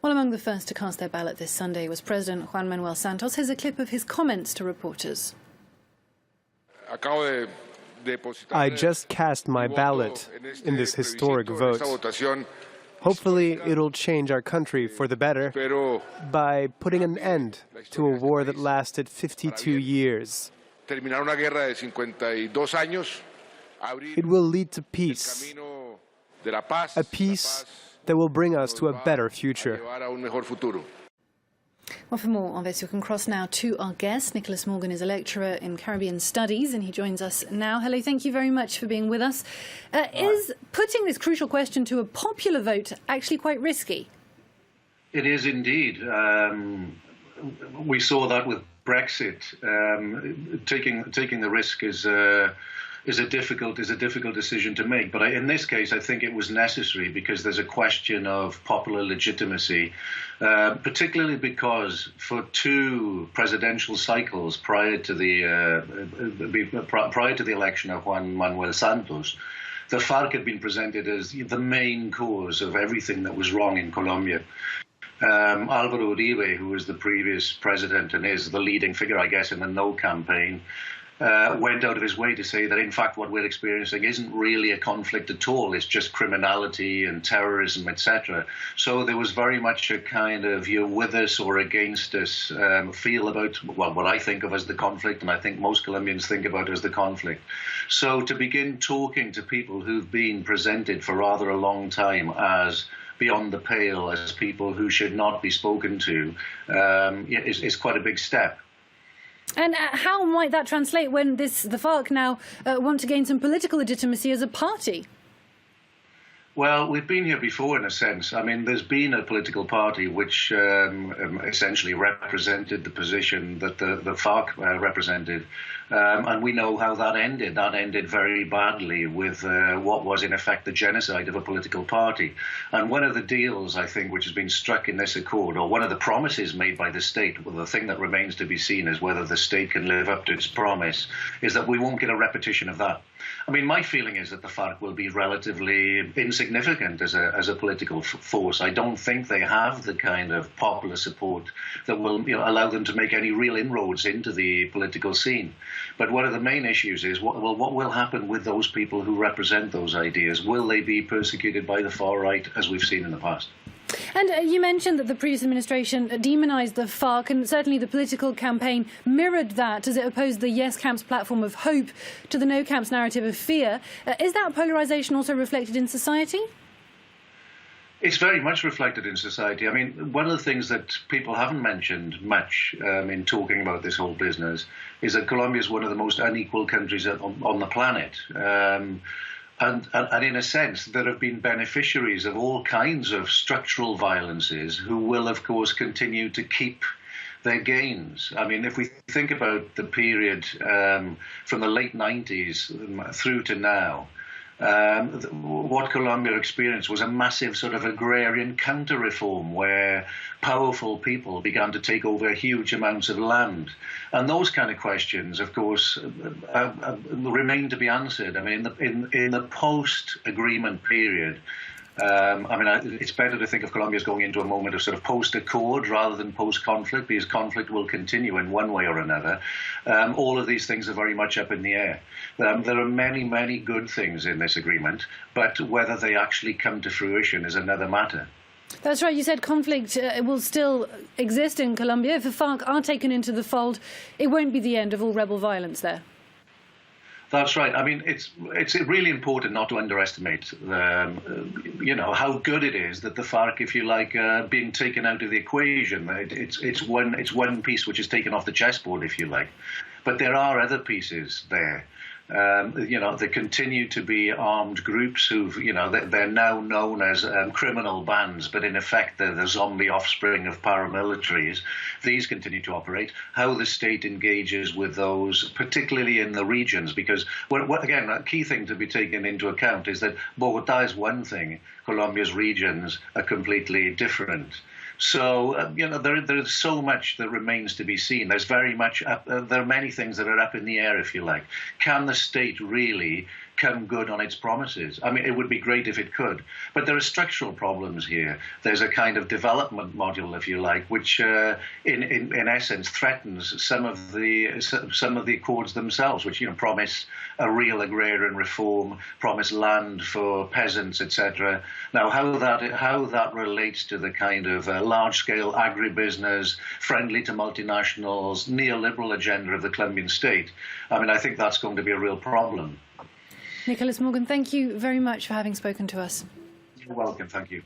Well, among the first to cast their ballot this Sunday was President Juan Manuel Santos. Here's a clip of his comments to reporters. I just cast my ballot in this historic vote. Hopefully, it'll change our country for the better by putting an end to a war that lasted 52 years. It will lead to peace, a peace that will bring us to a better future. Well, for more on this, you can cross now to our guest. Nicholas Morgan is a lecturer in Caribbean Studies, and he joins us now. Hello, thank you very much for being with us. Is putting this crucial question to a popular vote actually quite risky? It is indeed. We saw that with Brexit. Taking the risk is a difficult decision to make. But in this case, I think it was necessary because there's a question of popular legitimacy, particularly because for two presidential cycles prior to the election of Juan Manuel Santos, the FARC had been presented as the main cause of everything that was wrong in Colombia. Álvaro Uribe, who was the previous president and is the leading figure, I guess, in the No campaign, went out of his way to say that, in fact, what we're experiencing isn't really a conflict at all. It's just criminality and terrorism, etc. So there was very much a kind of you're with us or against us feel about, well, what I think of as the conflict, and I think most Colombians think about as the conflict. So to begin talking to people who've been presented for rather a long time as beyond the pale, as people who should not be spoken to, is quite a big step. And how might that translate when the FARC now want to gain some political legitimacy as a party? Well, we've been here before, in a sense. I mean, there's been a political party which essentially represented the position that the FARC represented. And we know how that ended. That ended very badly with what was, in effect, the genocide of a political party. And one of the deals, I think, which has been struck in this accord, or one of the promises made by the state, well, the thing that remains to be seen is whether the state can live up to its promise, is that we won't get a repetition of that. I mean, my feeling is that the FARC will be relatively insignificant as a political force. I don't think they have the kind of popular support that will allow them to make any real inroads into the political scene. But one of the main issues is, what will happen with those people who represent those ideas? Will they be persecuted by the far right, as we've seen in the past? And you mentioned that the previous administration demonised the FARC, and certainly the political campaign mirrored that as it opposed the Yes camp's platform of hope to the No camp's narrative of fear. Is that polarisation also reflected in society? It's very much reflected in society. I mean, one of the things that people haven't mentioned much in talking about this whole business is that Colombia is one of the most unequal countries on the planet. And in a sense, there have been beneficiaries of all kinds of structural violences who will, of course, continue to keep their gains. I mean, if we think about the period from the late 90s through to now, what Colombia experienced was a massive sort of agrarian counter-reform where powerful people began to take over huge amounts of land. And those kind of questions, of course, remain to be answered. I mean, in the post-agreement period, it's better to think of Colombia as going into a moment of sort of post-accord rather than post-conflict, because conflict will continue in one way or another. All of these things are very much up in the air. There are many, many good things in this agreement, but whether they actually come to fruition is another matter. That's right. You said conflict will still exist in Colombia. If the FARC are taken into the fold, it won't be the end of all rebel violence there. That's right. I mean, it's really important not to underestimate, how good it is that the FARC, if you like, being taken out of the equation. It's one piece which is taken off the chessboard, if you like. But there are other pieces there. There continue to be armed groups who've, they're now known as criminal bands, but in effect they're the zombie offspring of paramilitaries. These continue to operate. How the state engages with those, particularly in the regions, because, again, a key thing to be taken into account is that Bogotá is one thing, Colombia's regions are completely different. So, there is so much that remains to be seen. There are many things that are up in the air, if you like. Can the state really come good on its promises. I mean, it would be great if it could, but there are structural problems here. There's a kind of development module, if you like, which in essence threatens some of the accords themselves, which promise a real agrarian reform, promise land for peasants, etc. Now, how that relates to the kind of large-scale agribusiness, friendly to multinationals, neoliberal agenda of the Colombian state, I mean, I think that's going to be a real problem. Nicholas Morgan, thank you very much for having spoken to us. You're welcome. Thank you.